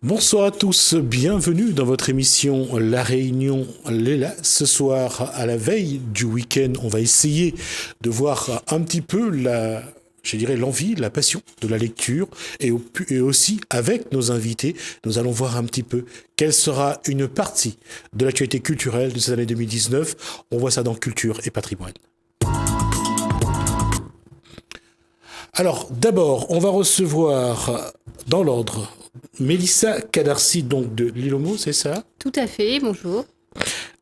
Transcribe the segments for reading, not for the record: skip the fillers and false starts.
Bonsoir à tous, bienvenue dans votre émission La Réunion Léla. Ce soir, à la veille du week-end, on va essayer de voir un petit peu l'envie, la passion de la lecture et aussi avec nos invités, nous allons voir un petit peu quelle sera une partie de l'actualité culturelle de cette année 2019. On voit ça dans Culture et Patrimoine. Alors, d'abord, on va recevoir dans l'ordre Mélissa Kadarsi, donc de Lilomo, c'est ça? Tout à fait, bonjour.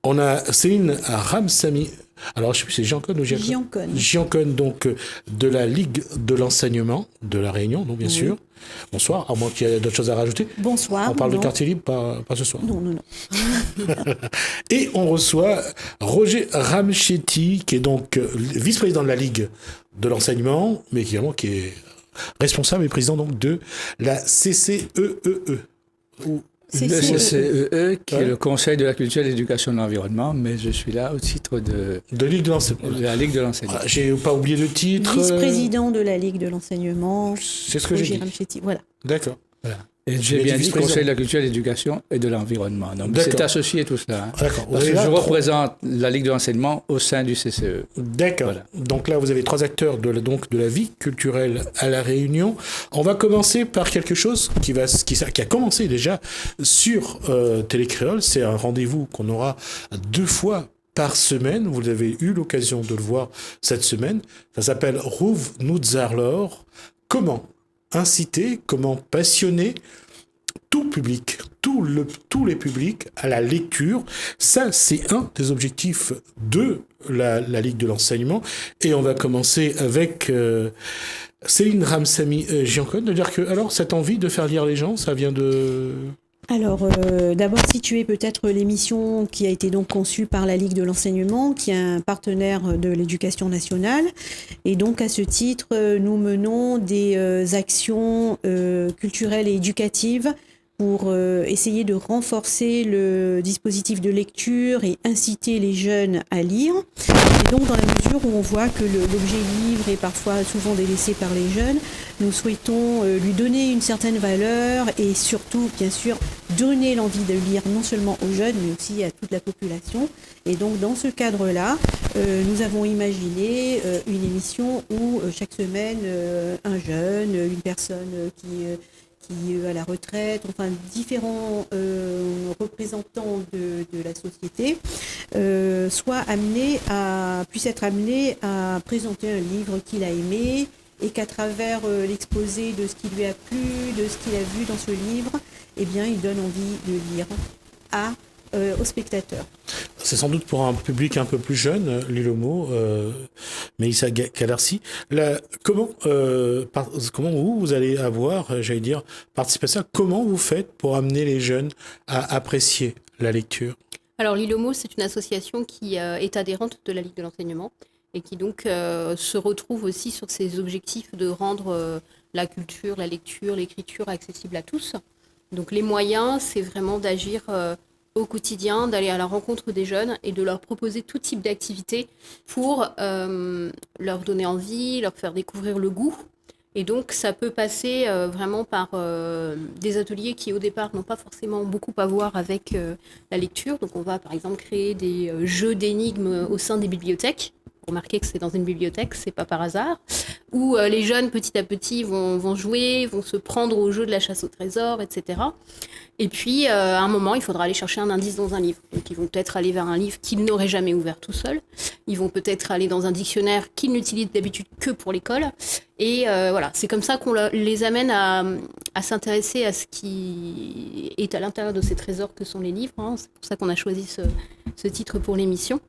On a Céline Ramsamy, alors je sais plus, c'est Giancone ou Giancone. Giancone, donc de la Ligue de l'enseignement de la Réunion, donc bien sûr. Bonsoir, à moins qu'il y ait d'autres choses à rajouter. Bonsoir. On parle de quartier libre, pas ce soir. Non. Et on reçoit Roger Ramchetti, qui est donc vice-président de la Ligue de l'enseignement, mais également qui est responsable et président donc de la CCEEE. Le CCEE, qui est le Conseil de la culture et de l'éducation de l'environnement, mais je suis là au titre de Ligue de l'enseignement. De la Ligue de l'enseignement. J'ai pas oublié le titre. Vice-président de la Ligue de l'enseignement. C'est ce que j'ai dit. Ramchetti, voilà. D'accord. Voilà. Et j'ai bien dit Conseil de la culture, de l'éducation et de l'environnement. Donc c'est associé tout cela. Hein. D'accord. Parce que je représente la Ligue de l'enseignement au sein du CCE. D'accord. Voilà. Donc là, vous avez trois acteurs de la vie culturelle à La Réunion. On va commencer par quelque chose qui a commencé déjà sur Télécréole. C'est un rendez-vous qu'on aura 2 fois par semaine. Vous avez eu l'occasion de le voir cette semaine. Ça s'appelle Rouv Noudzarlor. Comment inciter, comment passionner tout public, tous les publics à la lecture. Ça, c'est un des objectifs de la Ligue de l'enseignement. Et on va commencer avec Céline Ramsamy Giancone, de dire que, alors, cette envie de faire lire les gens, ça vient de... Alors, d'abord situer peut-être l'émission qui a été donc conçue par la Ligue de l'enseignement, qui est un partenaire de l'éducation nationale. Et donc, à ce titre, nous menons des actions culturelles et éducatives pour essayer de renforcer le dispositif de lecture et inciter les jeunes à lire. Et donc, dans la mesure où on voit que l'objet livre est parfois souvent délaissé par les jeunes, nous souhaitons lui donner une certaine valeur et surtout, bien sûr, donner l'envie de lire non seulement aux jeunes, mais aussi à toute la population. Et donc, dans ce cadre-là, nous avons imaginé une émission où chaque semaine, un jeune, une personne qui à la retraite, enfin différents représentants de la société, puissent être amenés à présenter un livre qu'il a aimé et qu'à travers l'exposé de ce qui lui a plu, de ce qu'il a vu dans ce livre, eh bien, il donne envie de lire aux spectateurs. C'est sans doute pour un public un peu plus jeune, Lilomo, Mélissa Kadarsi. Comment vous allez avoir, j'allais dire, participer à ça? Comment vous faites pour amener les jeunes à apprécier la lecture? Alors Lilomo, c'est une association qui est adhérente de la Ligue de l'enseignement et qui donc se retrouve aussi sur ses objectifs de rendre la culture, la lecture, l'écriture accessible à tous. Donc les moyens, c'est vraiment d'agir au quotidien, d'aller à la rencontre des jeunes et de leur proposer tout type d'activités pour leur donner envie, leur faire découvrir le goût. Et donc, ça peut passer vraiment par des ateliers qui, au départ, n'ont pas forcément beaucoup à voir avec la lecture. Donc, on va, par exemple, créer des jeux d'énigmes au sein des bibliothèques. Remarquez que c'est dans une bibliothèque, c'est pas par hasard, où les jeunes, petit à petit, vont jouer, vont se prendre au jeu de la chasse au trésor, etc. Et puis, à un moment, il faudra aller chercher un indice dans un livre. Donc, ils vont peut-être aller vers un livre qu'ils n'auraient jamais ouvert tout seuls. Ils vont peut-être aller dans un dictionnaire qu'ils n'utilisent d'habitude que pour l'école. Et voilà, c'est comme ça qu'on les amène à s'intéresser à ce qui est à l'intérieur de ces trésors que sont les livres. Hein. C'est pour ça qu'on a choisi ce titre pour l'émission.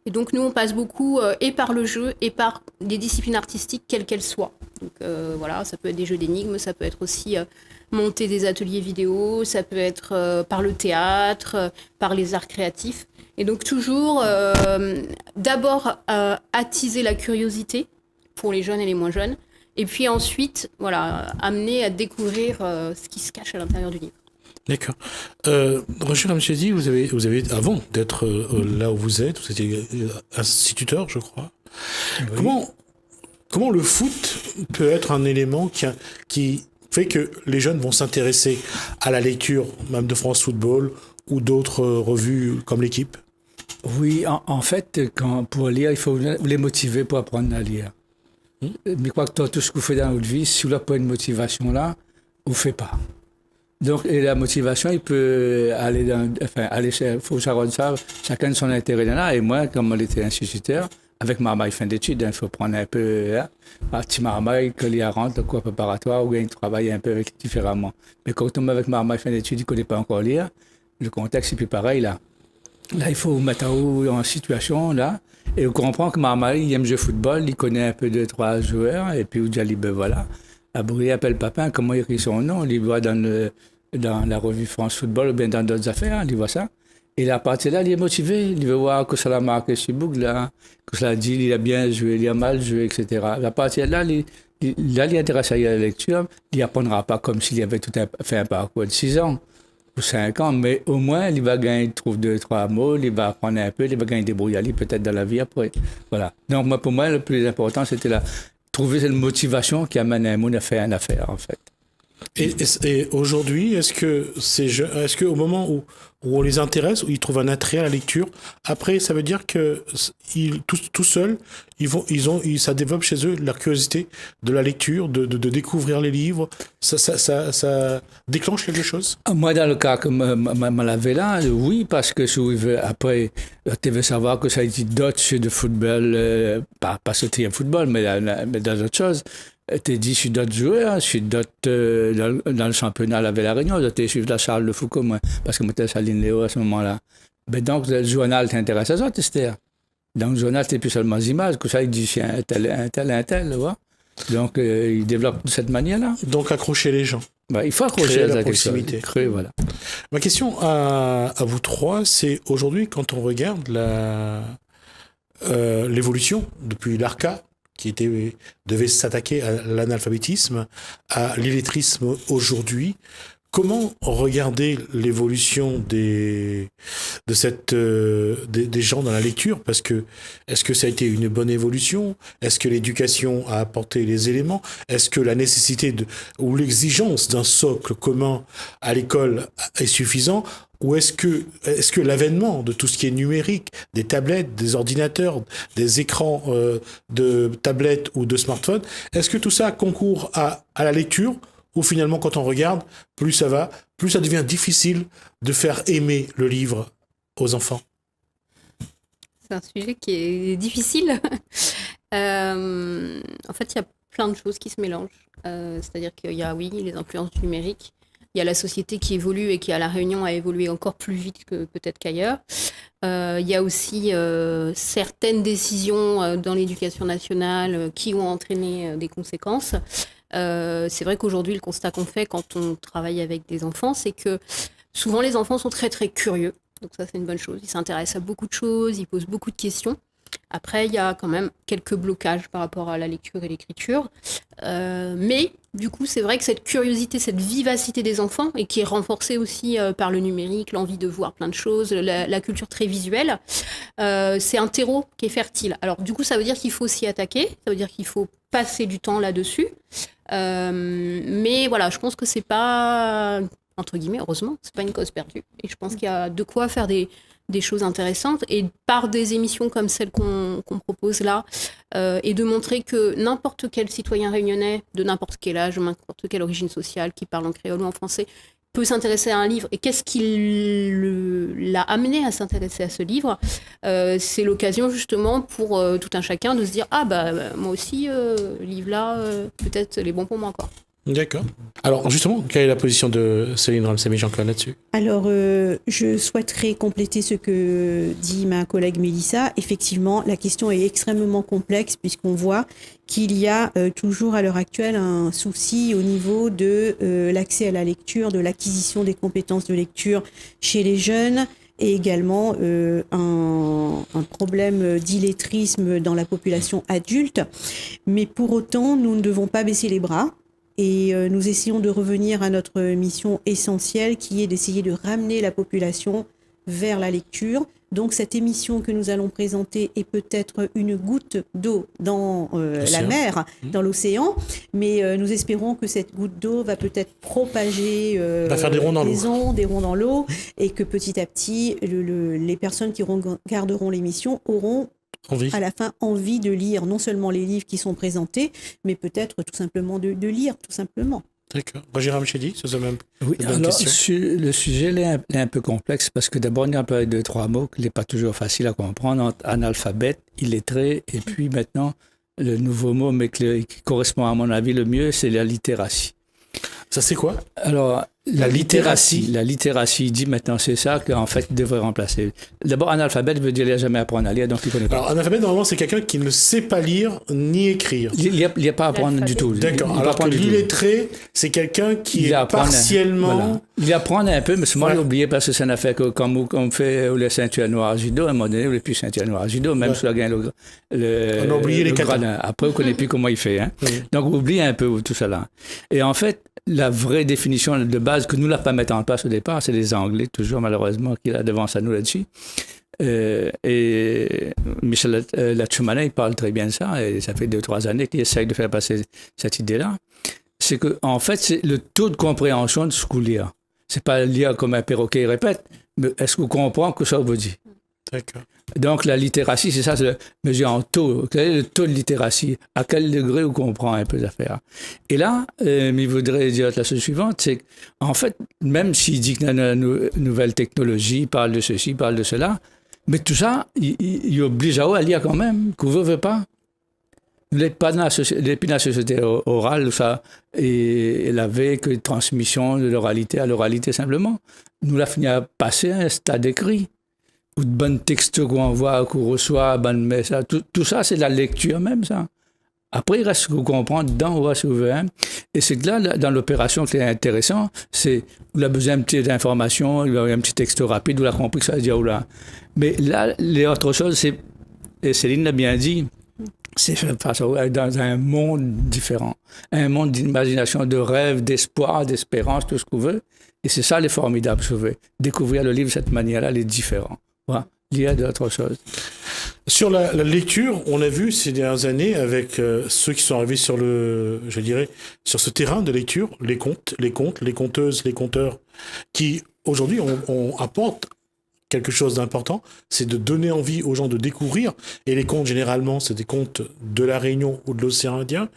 Et donc, nous, on passe beaucoup et par le jeu et par des disciplines artistiques, quelles qu'elles soient. Donc, voilà, ça peut être des jeux d'énigmes, ça peut être aussi monter des ateliers vidéo, ça peut être par le théâtre, par les arts créatifs. Et donc, toujours, d'abord, attiser la curiosité pour les jeunes et les moins jeunes. Et puis ensuite, voilà, amener à découvrir ce qui se cache à l'intérieur du livre. D'accord. Roger Ramchetti, vous avez avant d'être là où vous êtes, vous étiez instituteur, je crois. Oui. Comment le foot peut être un élément qui fait que les jeunes vont s'intéresser à la lecture, même de France Football ou d'autres revues comme l'Équipe? Oui, en fait, pour lire, il faut les motiver pour apprendre à lire. Mais je crois que tout ce que vous faites dans votre vie, si vous n'avez pas une motivation là, vous ne faites pas. Donc, et la motivation, il peut aller il faut savoir ça, chacun de son intérêt là. Et moi, comme j'étais instituteur, avec Marmaille fin d'études, il faut prendre un peu, petit Marmaille, que l'il rentre, le cours préparatoire, ou il travaille un peu avec différemment. Mais quand on tombe avec Marmaille fin d'études, il ne connaît pas encore lire, le contexte est plus pareil là. Là, il faut mettre en situation, là, et on comprend que Marmaille, il aime jouer au football, il connaît un peu 2-3 joueurs, et puis Oudjali, ben voilà. Après, il appelle Papin, comment il écrit son nom, il voit dans la revue France Football, ou bien dans d'autres affaires, il voit ça. Et à partir de là, il est motivé, il veut voir que ça l'a marqué sur Boug, là, que ça l'a dit, il a bien joué, il a mal joué, etc. À partir de là, il intéresse à la lecture, il n'apprendra pas comme s'il avait fait un parcours de 6 ans. Ou 5 ans, mais au moins, il va gagner, il trouve 2-3 mots, il va apprendre un peu, il va gagner des brouillards peut-être dans la vie après. Voilà. Donc, pour moi, le plus important, c'était trouver cette motivation qui amène un monde à faire une affaire, en fait. Et aujourd'hui, est-ce que au moment où on les intéresse, où ils trouvent un attrait à la lecture, après, ça veut dire que tout seuls, ça développe chez eux la curiosité de la lecture, de découvrir les livres. Ça déclenche quelque chose? Moi, dans le cas que l'avait là, oui, parce que après, tu veux savoir que ça a été d'autres jeux de football, pas ce type de football, mais dans d'autres choses. Tu dit, je suis d'autres joueurs, je suis d'autres dans le championnat avec la Réunion, je suis de Charles de Foucault, moi, parce que moi, j'étais à Saline Léo à ce moment-là. Mais donc, le journal t'intéresse à ça, Esther. Dans le journal, c'est plus seulement des images, que ça, il dit, un tel, tu vois. Donc, il développe de cette manière-là. Donc, accrocher les gens. Il faut accrocher la proximité. Voilà. Ma question à vous trois, c'est aujourd'hui, quand on regarde l'évolution depuis l'ARCA, qui devait s'attaquer à l'analphabétisme, à l'illettrisme aujourd'hui. Comment regarder l'évolution des gens dans la lecture? Parce que, est-ce que ça a été une bonne évolution? Est-ce que l'éducation a apporté les éléments? Est-ce que la nécessité ou l'exigence d'un socle commun à l'école est suffisant? Ou est-ce que l'avènement de tout ce qui est numérique, des tablettes, des ordinateurs, des écrans de tablettes ou de smartphones, est-ce que tout ça concourt à la lecture? Ou finalement, quand on regarde, plus ça va, plus ça devient difficile de faire aimer le livre aux enfants? C'est un sujet qui est difficile. En fait, il y a plein de choses qui se mélangent. C'est-à-dire qu'il y a, oui, les influences numériques. Il y a la société qui évolue et qui, à La Réunion, a évolué encore plus vite que peut-être qu'ailleurs. Il y a aussi certaines décisions dans l'éducation nationale qui ont entraîné des conséquences. C'est vrai qu'aujourd'hui, le constat qu'on fait quand on travaille avec des enfants, c'est que souvent les enfants sont très très curieux. Donc ça, c'est une bonne chose. Ils s'intéressent à beaucoup de choses, ils posent beaucoup de questions. Après, il y a quand même quelques blocages par rapport à la lecture et l'écriture. Mais du coup, c'est vrai que cette curiosité, cette vivacité des enfants, et qui est renforcée aussi par le numérique, l'envie de voir plein de choses, la culture très visuelle, c'est un terreau qui est fertile. Alors du coup, ça veut dire qu'il faut s'y attaquer, ça veut dire qu'il faut passer du temps là-dessus. Mais voilà, je pense que c'est pas, entre guillemets, heureusement, c'est pas une cause perdue. Et je pense qu'il y a de quoi faire des choses intéressantes, et par des émissions comme celle qu'on propose là, et de montrer que n'importe quel citoyen réunionnais, de n'importe quel âge, n'importe quelle origine sociale, qui parle en créole ou en français, peut s'intéresser à un livre. Et qu'est-ce qui l'a amené à s'intéresser à ce livre? C'est l'occasion justement pour tout un chacun de se dire « Ah moi aussi, le livre là, peut-être il est bon pour moi encore ». D'accord. Alors justement, quelle est la position de Céline Ramsamy-Jean-Claude là-dessus? Alors, je souhaiterais compléter ce que dit ma collègue Mélissa. Effectivement, la question est extrêmement complexe puisqu'on voit qu'il y a toujours à l'heure actuelle un souci au niveau de l'accès à la lecture, de l'acquisition des compétences de lecture chez les jeunes, et également un problème d'illettrisme dans la population adulte. Mais pour autant, nous ne devons pas baisser les bras. Et nous essayons de revenir à notre mission essentielle qui est d'essayer de ramener la population vers la lecture, Donc cette émission que nous allons présenter est peut-être une goutte d'eau dans la mer, dans l'océan, mais nous espérons que cette goutte d'eau va peut-être propager va faire des ronds dans les ondes, des ronds dans l'eau, et que petit à petit, les personnes qui regarderont l'émission auront à la fin envie de lire non seulement les livres qui sont présentés, mais peut-être tout simplement de lire, tout simplement. D'accord. Roger Mchedi, c'est ça même. Oui, alors le sujet est un peu complexe parce que d'abord, on a employé 2-3 mots qui n'est pas toujours facile à comprendre, entre analphabète, illettré, et puis maintenant, le nouveau mot, mais qui correspond à mon avis le mieux, c'est la littératie. Ça, c'est quoi? Alors, la littératie dit maintenant, c'est ça qu'en fait, il devrait remplacer. D'abord, analphabète veut dire qu'il n'a jamais appris à lire, donc il ne connaît pas. Alors, analphabète, normalement, c'est quelqu'un qui ne sait pas lire ni écrire. Il n'y a pas à apprendre du tout. D'accord. Alors que l'illettré, c'est quelqu'un qui est partiellement... Voilà. Il apprend un peu, mais souvent, il a oublié parce que ça n'a fait que comme on fait les ceintures noires judo, à un moment donné, on n'est plus ceinture noire judo, même si on a gagné on a oublié les gradins. Après, on ne connaît plus comment il fait. Hein. Donc, on oublie un peu tout ça là. Et en fait, la vraie définition de base que nous n'a pas mis en place au départ, c'est les Anglais, toujours malheureusement, qui a devance à nous là-dessus. Et Michel Lachumanin, il parle très bien de ça, et ça fait 2-3 années qu'il essaye de faire passer cette idée-là. C'est qu'en fait, c'est le taux de compréhension de ce qu'on lit. C'est pas lire comme un perroquet, il répète, mais est-ce qu'on comprend que ça veut dire? D'accord. Donc, la littératie, c'est ça, c'est mesurer en taux. Quel est le taux de littératie? À quel degré on comprend un peu l'affaire? Et là, il voudrait dire la chose suivante, c'est qu'en fait, même s'il dit que la nouvelle technologie parle de ceci, parle de cela, mais tout ça, il oblige à lire quand même, qu'on veut pas. Vous n'êtes pas dans la société orale, ça, et la que transmission de l'oralité à l'oralité simplement. Nous, la fini à passer à un stade d'écrit. Ou de bonnes textos qu'on envoie, qu'on reçoit, bonnes messages, tout ça, c'est de la lecture même, ça. Après, il reste ce qu'on comprend dedans, on voit souvent. Et c'est que là, dans l'opération, qui est intéressant, c'est, vous avez besoin d'une petite information, il y a un petit texto rapide, vous l'avez compris que ça veut dire, oula. Mais là, les autres choses, c'est, et Céline l'a bien dit, c'est dans un monde différent, un monde d'imagination, de rêve, d'espoir, d'espérance, tout ce qu'on veut. Et c'est ça, les formidables, je veux. Découvrir le livre de cette manière-là, il est différent. Voilà. Il y a d'autres choses. Sur la lecture, on a vu ces dernières années avec ceux qui sont arrivés sur sur ce terrain de lecture, les contes, les conteuses, les conteurs, qui aujourd'hui on apporte quelque chose d'important, c'est de donner envie aux gens de découvrir. Et les contes, généralement, c'est des contes de la Réunion ou de l'océan Indien.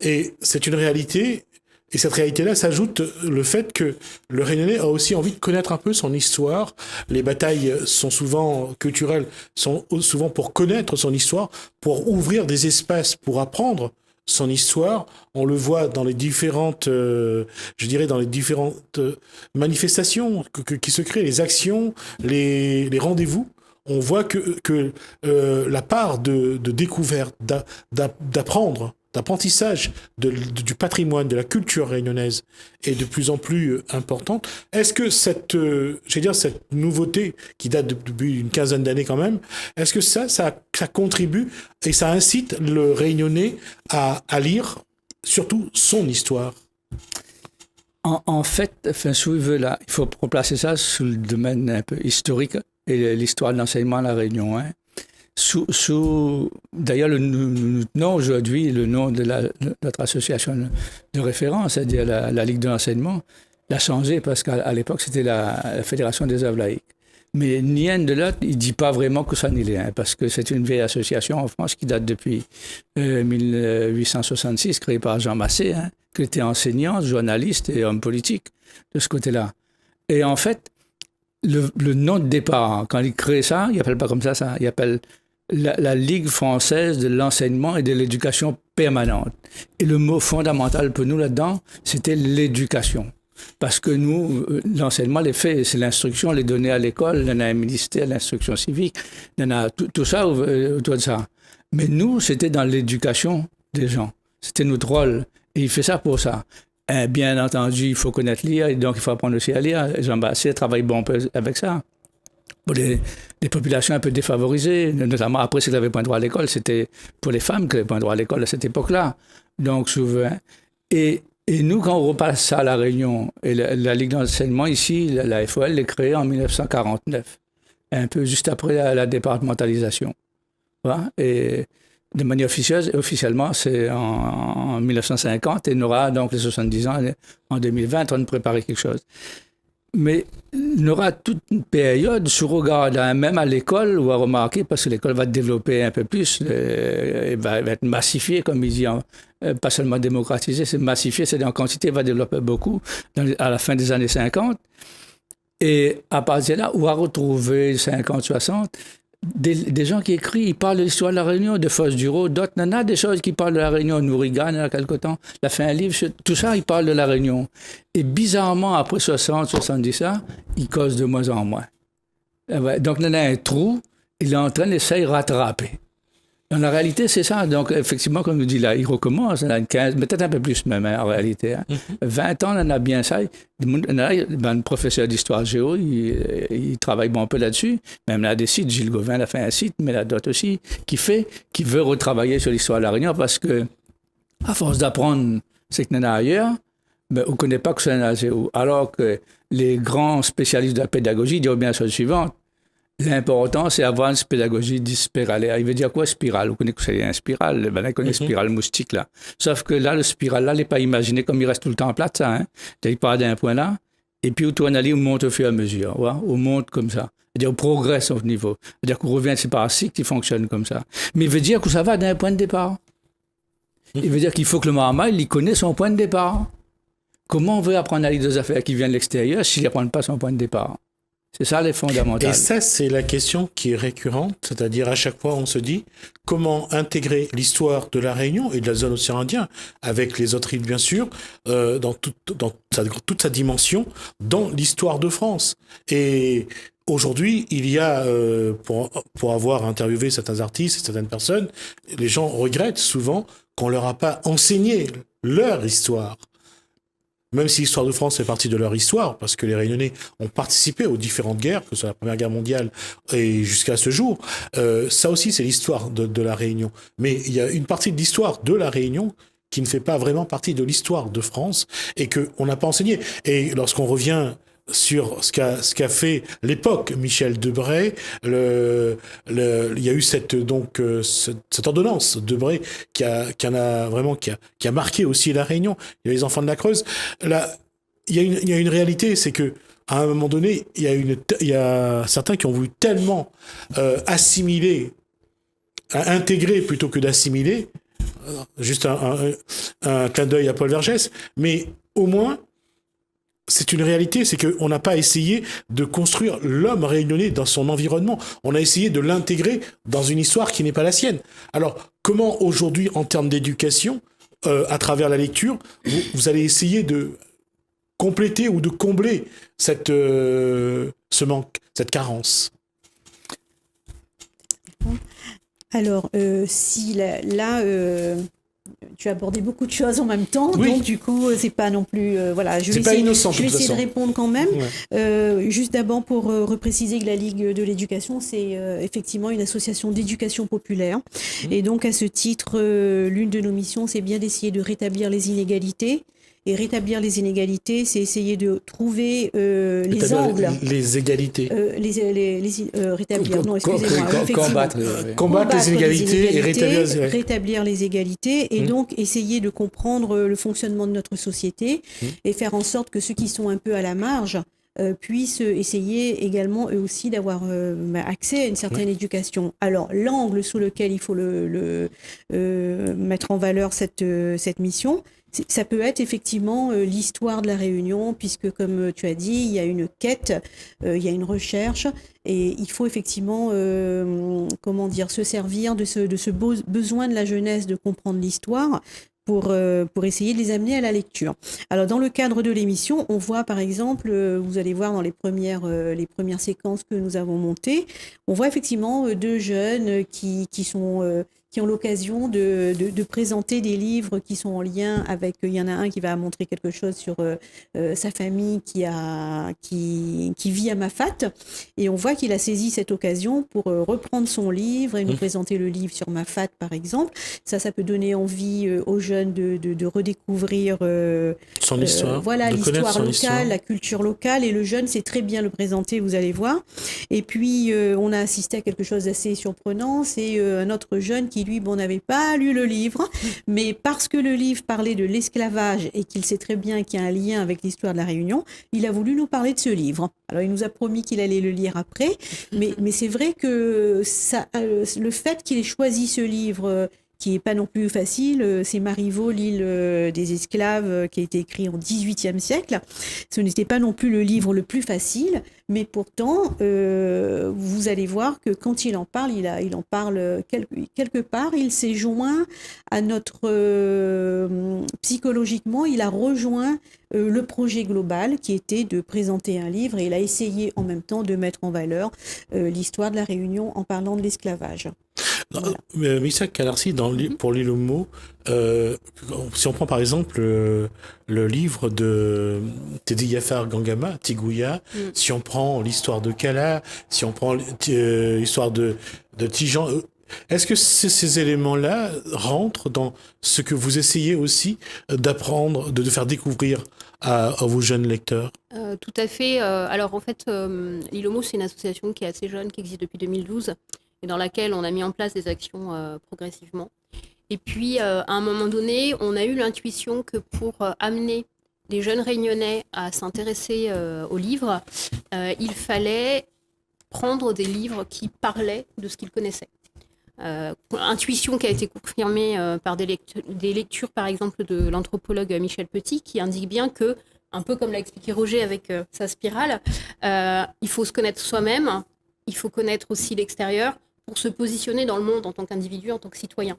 Et c'est une réalité. Et cette réalité-là s'ajoute le fait que le Réunionnais a aussi envie de connaître un peu son histoire. Les batailles sont souvent culturelles, sont souvent pour connaître son histoire, pour ouvrir des espaces pour apprendre son histoire. On le voit dans les différentes, manifestations qui se créent, les actions, les rendez-vous. On voit que la part de découverte, d'apprentissage du patrimoine, de la culture réunionnaise est de plus en plus importante. Est-ce que cette nouveauté qui date depuis une quinzaine d'années quand même, est-ce que ça contribue et ça incite le Réunionnais à lire surtout son histoire? En fait, il faut replacer ça sous le domaine un peu historique et l'histoire de l'enseignement à La Réunion. Hein. D'ailleurs, nous tenons aujourd'hui le nom de notre association de référence, c'est-à-dire la Ligue de l'enseignement, l'a changé parce qu'à l'époque, c'était la Fédération des œuvres laïques. Mais ni un de l'autre, il ne dit pas vraiment que ça n'est rien, parce que c'est une vieille association en France qui date depuis 1866, créée par Jean Massé, qui était enseignant, journaliste et homme politique de ce côté-là. Et en fait, le nom de départ, quand il crée ça, il n'appelle pas comme ça, il appelle la Ligue française de l'enseignement et de l'éducation permanente. Et le mot fondamental pour nous là-dedans, c'était l'éducation. Parce que nous, l'enseignement, les faits, c'est l'instruction, les données à l'école, il y en a un ministère, l'instruction civique, il y en a tout ça autour de ça. Mais nous, c'était dans l'éducation des gens. C'était notre rôle. Et il fait ça pour ça. Et bien entendu, il faut connaître lire, et donc il faut apprendre aussi à lire. Jean Basset travaille bon peu avec ça. Pour les populations un peu défavorisées, notamment après, s'ils n'avaient pas droit à l'école, c'était pour les femmes qui n'avaient pas droit à l'école à cette époque-là. Donc, souvent. Et nous, quand on repasse ça à La Réunion, et la Ligue d'enseignement ici, la FOL, est créée en 1949. un peu juste après la départementalisation. Voilà. Et de manière officiellement, c'est en 1950 et on aura donc les 70 ans en 2020 on préparer quelque chose. Mais il y aura toute une période, si on regarde même à l'école, on va remarquer, parce que l'école va développer un peu plus, va être massifiée, comme il dit, pas seulement démocratisée, c'est massifié, c'est en quantité, va développer beaucoup à la fin des années 50. Et à partir de là, on va retrouver 50, 60, des gens qui écrivent, ils parlent de l'histoire de la Réunion, de Fosse-du-Rô, d'autres, il y en a des choses qui parlent de la Réunion, Nourigan, il y a quelque temps, il a fait un livre, tout ça, ils parlent de la Réunion. Et bizarrement, après 60, 70 ans, ils causent de moins en moins. Donc, il y en a un trou, il est en train d'essayer de rattraper. Dans la réalité, c'est ça. Donc, effectivement, comme je dis là, il recommence, il a 15, peut-être un peu plus même, en réalité. 20 ans, on en a bien ça. Le professeur d'histoire géo, il travaille bon un peu là-dessus. Même là, des sites, Gilles Gauvin a fait un site, mais il y a d'autres aussi, qui veut retravailler sur l'histoire de la Réunion parce que, à force d'apprendre ce qu'il y en a ailleurs, ben, on ne connaît pas que c'est un géo. Alors que les grands spécialistes de la pédagogie disent bien la chose suivante. L'important, c'est avoir une pédagogie dite spiralaire. Il veut dire quoi, spirale? Vous connaissez que c'est un spirale. Ben, on connaît spirale moustique, là. Sauf que là, le spirale, là, il n'est pas imaginé comme il reste tout le temps plat, ça. Hein? Il part d'un point là, et puis, on tourne à on monte au fur et à mesure. Ouais? On monte comme ça. C'est-à-dire, on progresse au niveau. C'est-à-dire qu'on revient, c'est pas un cycle qui fonctionne comme ça. Mais il veut dire que ça va d'un point de départ. Il veut dire qu'il faut que le Mahama, il connaisse son point de départ. Comment on veut apprendre à lire des affaires qui viennent de l'extérieur s'il n'apprend pas son point de départ? C'est ça les fondamentaux. Et ça, c'est la question qui est récurrente, c'est-à-dire à chaque fois, on se dit comment intégrer l'histoire de la Réunion et de la zone océan Indien, avec les autres îles bien sûr, dans toute sa dimension, dans l'histoire de France. Et aujourd'hui, il y a, pour avoir interviewé certains artistes et certaines personnes, les gens regrettent souvent qu'on leur a pas enseigné leur histoire. Même si l'histoire de France fait partie de leur histoire, parce que les Réunionnais ont participé aux différentes guerres, que ce soit la Première Guerre mondiale et jusqu'à ce jour, ça aussi c'est l'histoire de la Réunion. Mais il y a une partie de l'histoire de la Réunion qui ne fait pas vraiment partie de l'histoire de France et qu'on n'a pas enseigné. Et lorsqu'on revient sur ce qu'a fait l'époque Michel Debré, il y a eu cette ordonnance Debré qui a marqué aussi la Réunion. Il y a les enfants de la Creuse. Là, il y a une réalité, c'est que à un moment donné, il y a certains qui ont voulu tellement assimiler, intégrer plutôt que d'assimiler. Juste un clin d'œil à Paul Vergès, mais au moins c'est une réalité, c'est qu'on n'a pas essayé de construire l'homme réunionnais dans son environnement. On a essayé de l'intégrer dans une histoire qui n'est pas la sienne. Alors, comment aujourd'hui, en termes d'éducation, à travers la lecture, vous allez essayer de compléter ou de combler ce manque, cette carence? Alors, si là tu as abordé beaucoup de choses en même temps, oui. Donc du coup, c'est pas non plus... voilà, je vais essayer de répondre quand même. Ouais. Juste d'abord pour repréciser que la Ligue de l'éducation, c'est effectivement une association d'éducation populaire. Et donc, à ce titre, l'une de nos missions, c'est bien d'essayer de rétablir les inégalités. Et rétablir les inégalités, c'est essayer de trouver les angles. Les égalités. Rétablir, non, excusez-moi. Combattre les inégalités et rétablir les égalités. Et donc, essayer de comprendre le fonctionnement de notre société et faire en sorte que ceux qui sont un peu à la marge puissent essayer également, eux aussi, d'avoir accès à une certaine éducation. Alors, l'angle sous lequel il faut mettre en valeur cette mission, ça peut être effectivement l'histoire de la Réunion, puisque comme tu as dit, il y a une quête, il y a une recherche, et il faut effectivement, se servir de ce besoin de la jeunesse de comprendre l'histoire pour essayer de les amener à la lecture. Alors dans le cadre de l'émission, on voit par exemple, vous allez voir dans les premières séquences que nous avons montées, on voit effectivement deux jeunes qui qui ont l'occasion de présenter des livres qui sont en lien avec... Il y en a un qui va montrer quelque chose sur sa famille qui vit à Mafat. Et on voit qu'il a saisi cette occasion pour reprendre son livre et nous présenter le livre sur Mafat, par exemple. Ça peut donner envie aux jeunes de redécouvrir son histoire. Voilà, de l'histoire son locale, histoire. la culture locale. Et le jeune sait très bien le présenter, vous allez voir. Et puis, on a assisté à quelque chose d'assez surprenant. C'est un autre jeune qui, lui, n'avait pas lu le livre, mais parce que le livre parlait de l'esclavage et qu'il sait très bien qu'il y a un lien avec l'histoire de la Réunion, il a voulu nous parler de ce livre. Alors, il nous a promis qu'il allait le lire après, mais c'est vrai que le fait qu'il ait choisi ce livre... qui n'est pas non plus facile, c'est Marivaux, l'île des esclaves, qui a été écrit en XVIIIe siècle. Ce n'était pas non plus le livre le plus facile, mais pourtant, vous allez voir que quand il en parle, il en parle quelque part, il s'est joint à notre... psychologiquement, il a rejoint le projet global qui était de présenter un livre, et il a essayé en même temps de mettre en valeur l'histoire de la Réunion en parlant de l'esclavage. Voilà. Missa Kalarsi, pour l'île aux mots, si on prend par exemple le livre de Teddy Yafar Gangama, Tigouya, si on prend l'histoire de Kala, si on prend l'histoire de Tijan, est-ce que ces éléments-là rentrent dans ce que vous essayez aussi d'apprendre, de faire découvrir à vos jeunes lecteurs? Tout à fait. Alors en fait, l'île aux mots, c'est une association qui est assez jeune, qui existe depuis 2012. Et dans laquelle on a mis en place des actions progressivement. Et puis, à un moment donné, on a eu l'intuition que pour amener les jeunes Réunionnais à s'intéresser aux livres, il fallait prendre des livres qui parlaient de ce qu'ils connaissaient. Intuition qui a été confirmée par des lectures, par exemple, de l'anthropologue Michel Petit, qui indique bien que, un peu comme l'a expliqué Roger avec sa spirale, il faut se connaître soi-même, il faut connaître aussi l'extérieur, pour se positionner dans le monde en tant qu'individu, en tant que citoyen.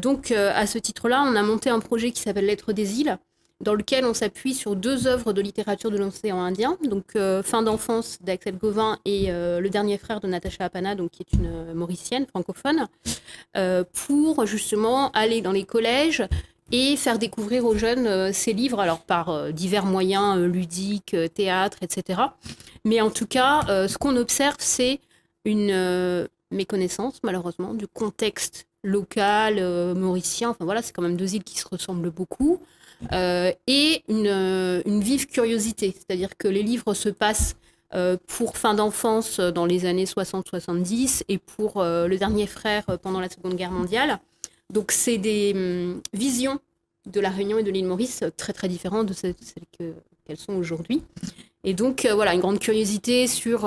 Donc, à ce titre-là, on a monté un projet qui s'appelle Lettres des îles, dans lequel on s'appuie sur 2 œuvres de littérature de l'océan Indien, donc Fin d'enfance d'Axel Gauvin et Le dernier frère de Natacha Apana, donc, qui est une mauricienne francophone, pour justement aller dans les collèges et faire découvrir aux jeunes ces livres, alors par divers moyens ludiques, théâtre, etc. Mais en tout cas, ce qu'on observe, c'est une méconnaissance, malheureusement, du contexte local, mauricien. Enfin voilà, c'est quand même 2 îles qui se ressemblent beaucoup. Et une vive curiosité. C'est-à-dire que les livres se passent pour Fin d'enfance dans les années 60-70 et pour Le dernier frère pendant la Seconde Guerre mondiale. Donc c'est des visions de la Réunion et de l'île Maurice très très différentes de celles qu'elles sont aujourd'hui. Et donc voilà, une grande curiosité sur...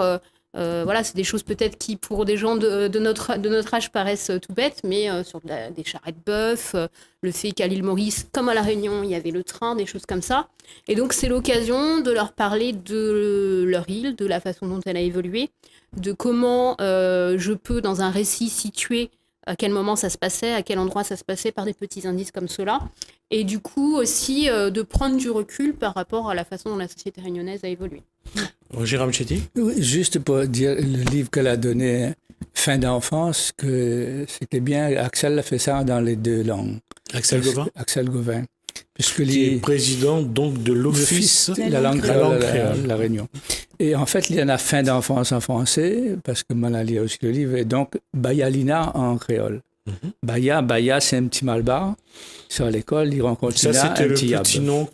voilà, c'est des choses peut-être qui, pour des gens de notre âge, paraissent tout bêtes, mais sur des charrettes de bœuf, le fait qu'à l'île Maurice, comme à La Réunion, il y avait le train, des choses comme ça. Et donc, c'est l'occasion de leur parler de leur île, de la façon dont elle a évolué, de comment je peux, dans un récit, situer à quel moment ça se passait, à quel endroit ça se passait, par des petits indices comme cela. Et du coup, aussi, de prendre du recul par rapport à la façon dont la société réunionnaise a évolué. Jérôme Chetty? Oui, juste pour dire le livre qu'elle a donné, Fin d'enfance, que c'était bien. Axel a fait ça dans les 2 langues. Axel Gauvin? Axel Gauvin. Puisque qui est président donc de l'Office de la langue créole créole. La Réunion. Et en fait, il y en a Fin d'enfance en français, parce que moi, j'ai aussi le livre, et donc Bayalina en créole. Baya, c'est un petit malbar. Sur l'école, il rencontre ça, c'était un le petit petit nom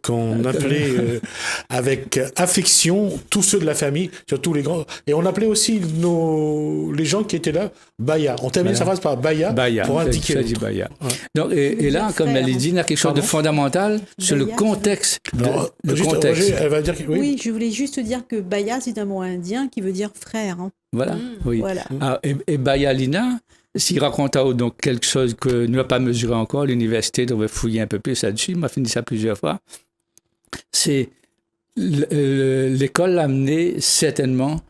qu'on appelait avec affection tous ceux de la famille, surtout les grands. Et on appelait aussi les gens qui étaient là Baya. On terminait sa phrase par Baya pour indiquer ça dit Baya. Donc, et là, comme elle dit, il y a quelque chose de fondamental sur le contexte. Le contexte. Roger, elle va dire oui, je voulais juste dire que Baya, c'est un mot indien qui veut dire frère. Hein. Voilà, oui. Voilà. Ah, et Bayalina, s'il raconte donc quelque chose que nous n'avons pas mesuré encore, l'université devrait fouiller un peu plus là-dessus, il m'a fini ça plusieurs fois, c'est l'école a amené certainement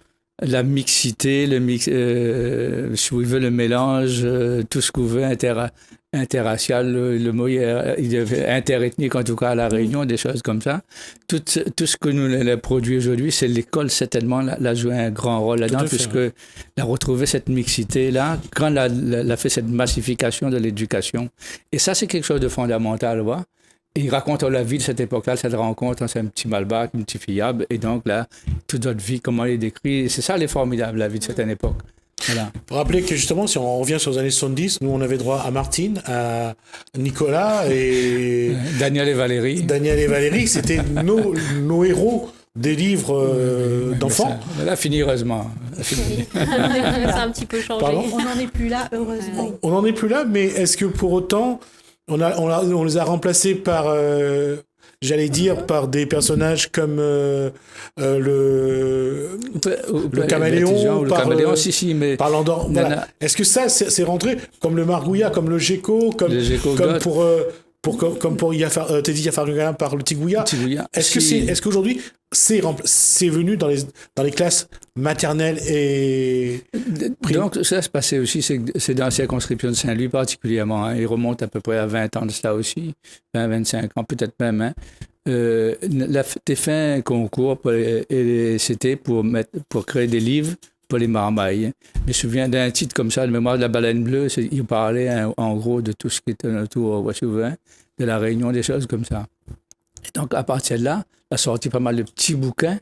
la mixité, si vous voulez, le mélange, tout ce qu'on veut, interracial, le mot il devait interethnique en tout cas à La Réunion, des choses comme ça. Tout ce que nous les produit aujourd'hui, c'est l'école certainement l'a joué un grand rôle là-dedans, puisque elle a retrouvé cette mixité-là, quand elle a fait cette massification de l'éducation. Et ça, c'est quelque chose de fondamental, ouais. Il raconte la vie de cette époque-là, cette rencontre entre un petit Malbac, une petite fillable, et donc là, toute notre vie, comment elle est décrite. Et c'est ça, les formidable, la vie de cette époque. Voilà. Faut rappeler que justement, si on revient sur les années 70, nous on avait droit à Martine, à Nicolas et Daniel et Valérie, c'était nos héros des livres d'enfants. Là, fini heureusement. Ça a un petit peu changé. Pardon ? On n'en est plus là, heureusement. On n'en est plus là, mais est-ce que pour autant, on les a remplacés par, j'allais dire, par des personnages comme le caméléon, par l'Andorre. Voilà. Est-ce que ça, c'est rentré comme le Margouillat, comme le Gecko, comme pour Teddy Yafaruga par le Tigouya. Est-ce qu'aujourd'hui c'est venu dans les classes maternelles et donc ça se passait aussi, c'est dans la circonscription de Saint-Louis particulièrement, hein. Il remonte à peu près à 20 ans de cela aussi, 20-25 ans peut-être même, hein. T'es fait un concours et c'était pour créer des livres pour les marmailles. Je me souviens d'un titre comme ça, Le mémoire de la baleine bleue, il parlait en gros de tout ce qui était autour de la Réunion, des choses comme ça. Et donc à partir de là, il a sorti pas mal de petits bouquins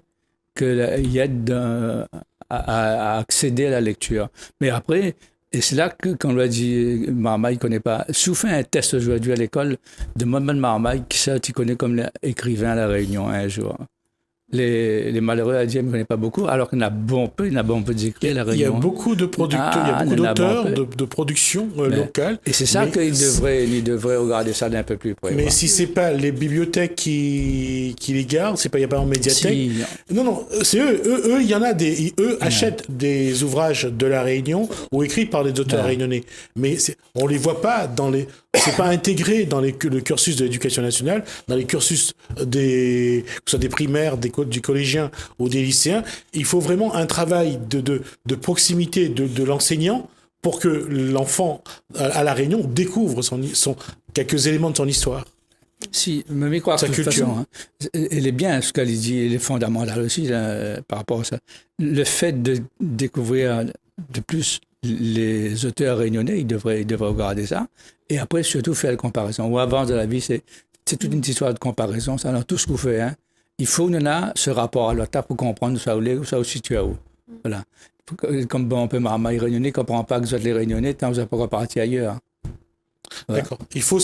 qui aident à accéder à la lecture. Mais après, et c'est là que, quand on lui a dit, Marmaille ne connaît pas, si vous faites un test aujourd'hui à l'école de Mohamed Marmaille, qui ça tu connais comme écrivain à la Réunion un jour. Les malheureux à dire, ne connaissent pas beaucoup, alors qu'il y en a bon peu, d'écrits à la Réunion. Il y a beaucoup de producteurs, il y a beaucoup d'auteurs de production locale. Et c'est ça qu'ils devraient regarder ça d'un peu plus près. Mais si c'est pas les bibliothèques qui les gardent, il n'y a pas en médiathèque. Si. Non, c'est eux, il y en a achètent des ouvrages de la Réunion ou écrits par des auteurs réunionnais. Mais on les voit pas c'est pas intégré dans le cursus de l'éducation nationale, dans les cursus que ce soit des primaires, du collégien ou des lycéens. Il faut vraiment un travail de proximité de l'enseignant pour que l'enfant à la Réunion découvre quelques éléments de son histoire. Si, mais quoi, sa culture. Façon, elle est bien, ce qu'elle dit, elle est fondamentale aussi là, par rapport à ça. Le fait de découvrir de plus les auteurs réunionnais, ils devraient regarder ça. Et après, surtout, faire la comparaison. Ou avant de la vie, c'est toute une histoire de comparaison. Ça, dans tout ce qu'on fait, hein. Il faut qu'on ait ce rapport à l'autre pour comprendre ça où tu es où. Voilà. Comme on peut marmaille réunionnais, ne comprend pas que vous êtes les réunionnais, tant vous n'êtes pas reparti ailleurs. Voilà. D'accord. Il faut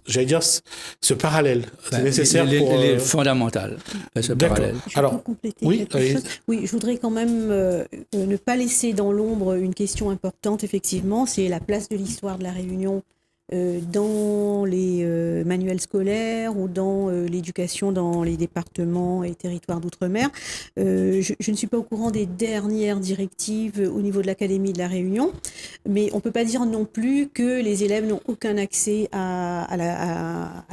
j'allais dire, ce parallèle. C'est nécessaire pour... Il est fondamental, ce parallèle. Alors, oui, je voudrais quand même ne pas laisser dans l'ombre une question importante, effectivement, c'est la place de l'histoire de la Réunion dans les manuels scolaires ou dans l'éducation dans les départements et territoires d'outre-mer. Je ne suis pas au courant des dernières directives au niveau de l'Académie de la Réunion, mais on ne peut pas dire non plus que les élèves n'ont aucun accès à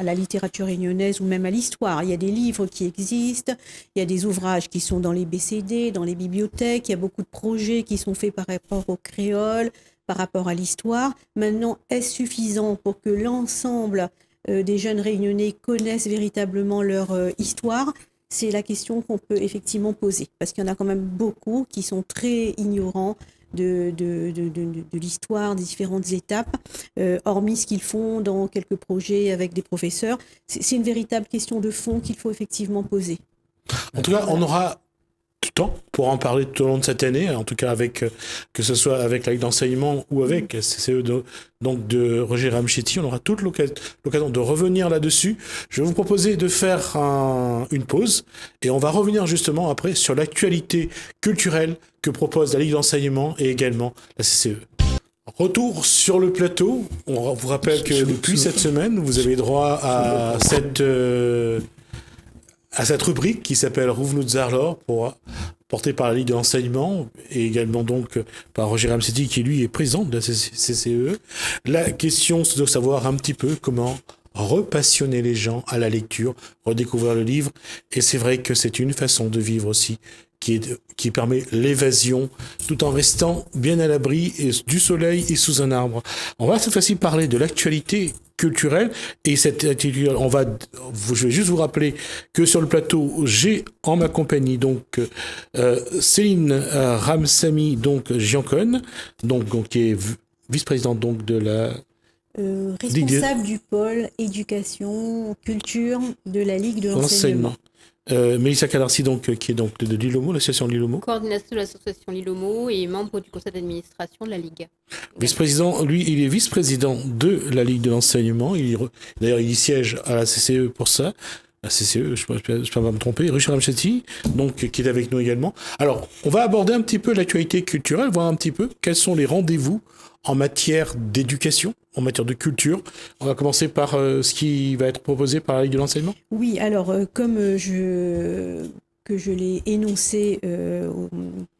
la littérature réunionnaise ou même à l'histoire. Il y a des livres qui existent, il y a des ouvrages qui sont dans les BCD, dans les bibliothèques, il y a beaucoup de projets qui sont faits par rapport au créole, par rapport à l'histoire. Maintenant, est-ce suffisant pour que l'ensemble des jeunes réunionnais connaissent véritablement leur histoire ? C'est la question qu'on peut effectivement poser, parce qu'il y en a quand même beaucoup qui sont très ignorants de l'histoire, des différentes étapes, hormis ce qu'ils font dans quelques projets avec des professeurs. C'est une véritable question de fond qu'il faut effectivement poser. En tout cas, on aura du temps pour en parler tout au long de cette année, en tout cas que ce soit avec la Ligue d'enseignement ou avec CCE de Roger Ramchetti, on aura toute l'occasion de revenir là-dessus. Je vais vous proposer de faire une pause et on va revenir justement après sur l'actualité culturelle que propose la Ligue d'enseignement et également la CCE. Retour sur le plateau. On vous rappelle que depuis cette semaine, vous avez droit à cette rubrique qui s'appelle Rouvre-nous Zarlor, portée par la Ligue de l'enseignement et également donc par Roger Ramchetti qui lui est président de la CCE. La question c'est de savoir un petit peu comment repassionner les gens à la lecture, redécouvrir le livre, et c'est vrai que c'est une façon de vivre aussi qui permet l'évasion, tout en restant bien à l'abri et du soleil et sous un arbre. On va cette fois-ci parler de l'actualité culturelle, et cette activité, je vais juste vous rappeler que sur le plateau, j'ai en ma compagnie donc Céline Ramsamy, donc Giancone, donc qui est vice-présidente donc de la responsable du pôle éducation culture de la Ligue de l'enseignement. Mélissa Cadarcy, donc qui est donc de l'ILOMO, l'association de l'ILOMO. Coordinateur de l'association l'ILOMO et membre du conseil d'administration de la Ligue. Vice-président, lui, il est vice-président de la Ligue de l'enseignement. D'ailleurs, il y siège à la CCE pour ça. La CCE, je ne peux pas me tromper. Richard Amchetti, donc, qui est avec nous également. Alors, on va aborder un petit peu l'actualité culturelle, voir un petit peu quels sont les rendez-vous en matière d'éducation, en matière de culture. On va commencer par ce qui va être proposé par la Ligue de l'enseignement. Oui, alors, comme je l'ai énoncé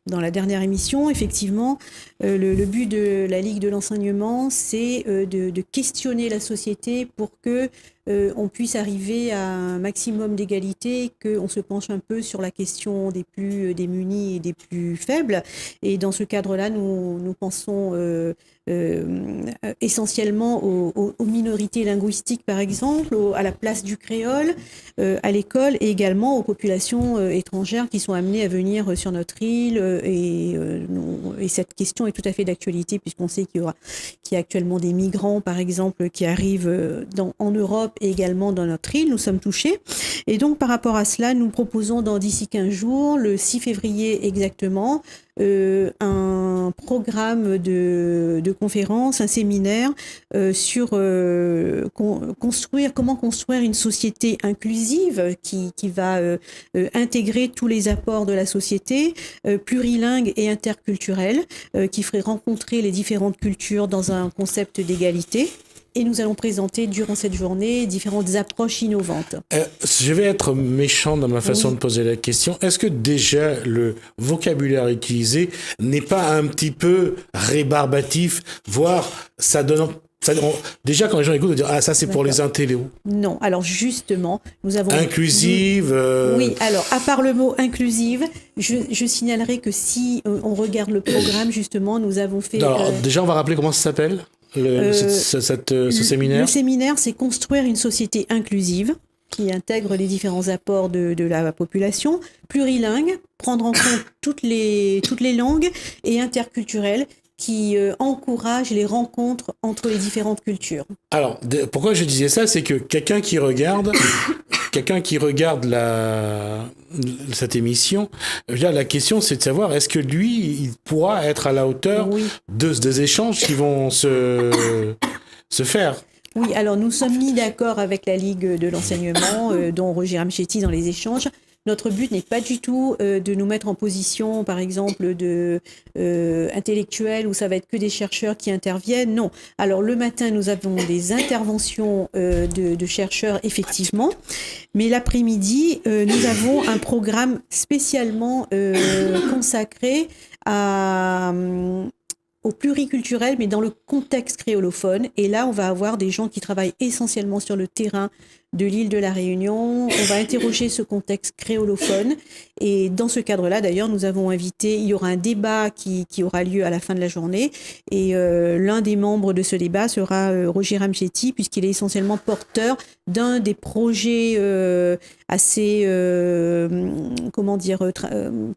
dans la dernière émission, effectivement, le but de la Ligue de l'enseignement, c'est de questionner la société pour que on puisse arriver à un maximum d'égalité, qu'on se penche un peu sur la question des plus démunis et des plus faibles. Et dans ce cadre-là, nous pensons essentiellement aux minorités linguistiques, par exemple, à la place du créole, à l'école, et également aux populations étrangères qui sont amenées à venir sur notre île. Et cette question est tout à fait d'actualité, puisqu'on sait qu'il y a actuellement des migrants, par exemple, qui arrivent en Europe et également dans notre île. Nous sommes touchés. Et donc, par rapport à cela, nous proposons d'ici 15 jours, le 6 février exactement, un programme de conférence, un séminaire sur comment construire une société inclusive qui va intégrer tous les apports de la société, plurilingue et interculturelle, qui ferait rencontrer les différentes cultures dans un concept d'égalité. Et nous allons présenter durant cette journée différentes approches innovantes. Je vais être méchant dans ma façon de poser la question. Est-ce que déjà le vocabulaire utilisé n'est pas un petit peu rébarbatif, voire déjà quand les gens écoutent, on va dire « Ah, ça c'est pour les intellos ». Non, alors justement, nous avons... Inclusive Oui, alors à part le mot inclusive, je signalerai que si on regarde le programme, justement, nous avons fait... Alors, déjà, on va rappeler comment ça s'appelle ce séminaire. Le séminaire, c'est construire une société inclusive qui intègre les différents apports de la population, plurilingue, prendre en compte toutes les langues, et interculturelle, qui encourage les rencontres entre les différentes cultures. Alors, pourquoi je disais ça, c'est que quelqu'un qui regarde cette émission, la question c'est de savoir est-ce que lui, il pourra être à la hauteur des échanges qui vont se faire. Oui, alors nous sommes mis d'accord avec la Ligue de l'enseignement, dont Roger Amchetti dans les échanges. Notre but n'est pas du tout de nous mettre en position, par exemple, intellectuelle, où ça va être que des chercheurs qui interviennent. Non. Alors, le matin, nous avons des interventions de chercheurs, effectivement. Mais l'après-midi, nous avons un programme spécialement consacré au pluriculturel, mais dans le contexte créolophone. Et là, on va avoir des gens qui travaillent essentiellement sur le terrain de l'île de la Réunion. On va interroger ce contexte créolophone. Et dans ce cadre-là, d'ailleurs, nous avons invité, il y aura un débat qui aura lieu à la fin de la journée. Et l'un des membres de ce débat sera Roger Amchetti, puisqu'il est essentiellement porteur d'un des projets assez,